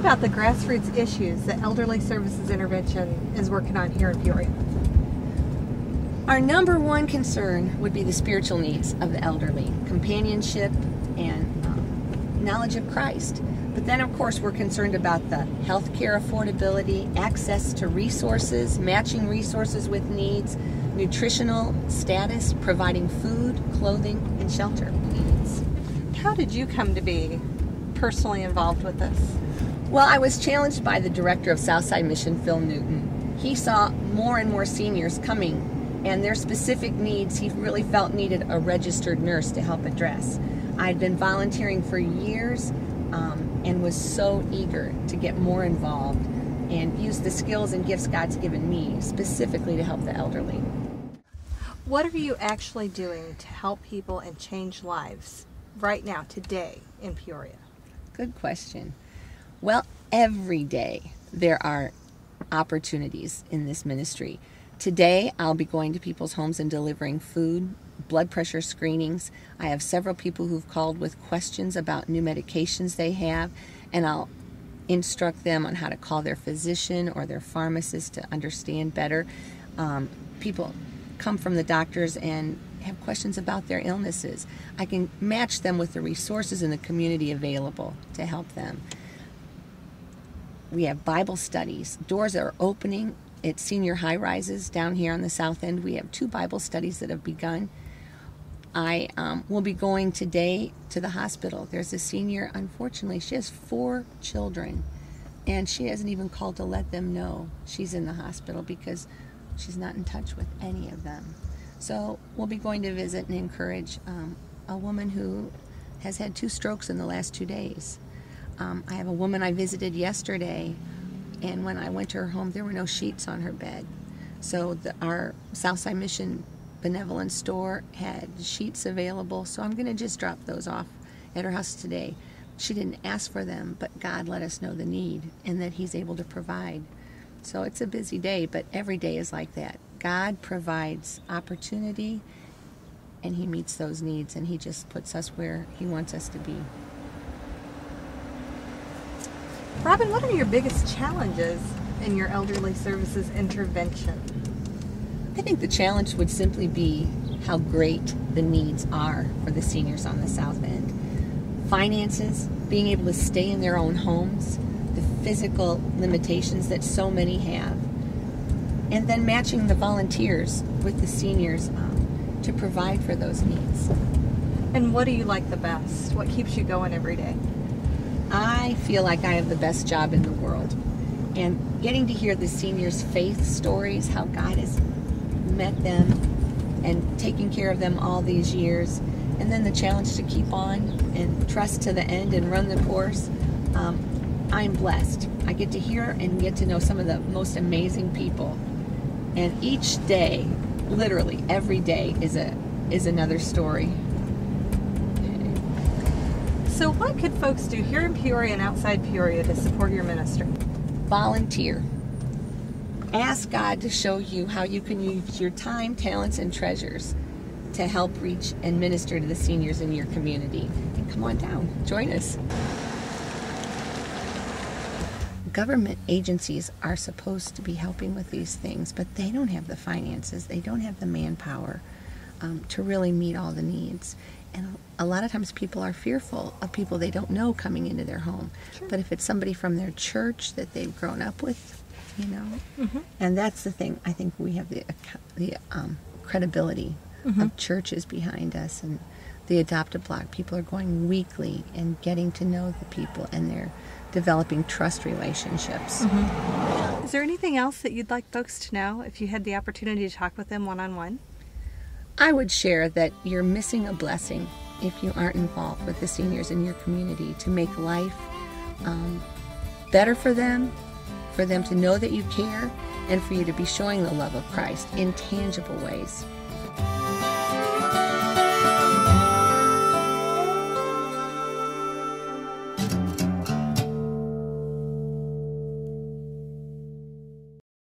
about the grassroots issues that Elderly Services Intervention is working on here in Peoria. Our number one concern would be the spiritual needs of the elderly, companionship and knowledge of Christ. But then, of course, we're concerned about the healthcare affordability, access to resources, matching resources with needs, nutritional status, providing food, clothing, and shelter needs. How did you come to be personally involved with this? Well, I was challenged by the director of Southside Mission, Phil Newton. He saw more and more seniors coming, and their specific needs he really felt needed a registered nurse to help address. I'd been volunteering for years and was so eager to get more involved and use the skills and gifts God's given me specifically to help the elderly. What are you actually doing to help people and change lives right now, today, in Peoria? Good question. Well, every day there are opportunities in this ministry. Today, I'll be going to people's homes and delivering food, blood pressure screenings. I have several people who've called with questions about new medications they have, and I'll instruct them on how to call their physician or their pharmacist to understand better. People come from the doctors and have questions about their illnesses. I can match them with the resources in the community available to help them. We have Bible studies. Doors are opening at senior high-rises down here on the south end. We have 2 Bible studies that have begun. I will be going today to the hospital. There's a senior, unfortunately, she has 4 children, and she hasn't even called to let them know she's in the hospital because she's not in touch with any of them. So we'll be going to visit and encourage a woman who has had 2 strokes in the last 2 days. I have a woman I visited yesterday, and when I went to her home, there were no sheets on her bed. So our Southside Mission Benevolent store had sheets available, so I'm going to just drop those off at her house today. She didn't ask for them, but God let us know the need and that He's able to provide. So it's a busy day, but every day is like that. God provides opportunity, and He meets those needs, and He just puts us where He wants us to be. Robin, what are your biggest challenges in your Elderly Services Intervention? I think the challenge would simply be how great the needs are for the seniors on the south end. Finances, being able to stay in their own homes, the physical limitations that so many have, and then matching the volunteers with the seniors to provide for those needs. And what do you like the best? What keeps you going every day? I feel like I have the best job in the world. And getting to hear the seniors' faith stories, how God has met them and taken care of them all these years, and then the challenge to keep on and trust to the end and run the course. I'm blessed. I get to hear and get to know some of the most amazing people. And each day, literally every day, is another story. So what could folks do here in Peoria and outside Peoria to support your ministry? Volunteer. Ask God to show you how you can use your time, talents, and treasures to help reach and minister to the seniors in your community. And come on down, join us. Government agencies are supposed to be helping with these things, but they don't have the finances, they don't have the manpower to really meet all the needs. And a lot of times people are fearful of people they don't know coming into their home. Sure. But if it's somebody from their church that they've grown up with, you know, and that's the thing. I think we have the credibility of churches behind us, and the adoptive block. People are going weekly and getting to know the people, and they're developing trust relationships. Is there anything else that you'd like folks to know if you had the opportunity to talk with them one-on-one? I would share that you're missing a blessing if you aren't involved with the seniors in your community to make life better for them to know that you care, and for you to be showing the love of Christ in tangible ways.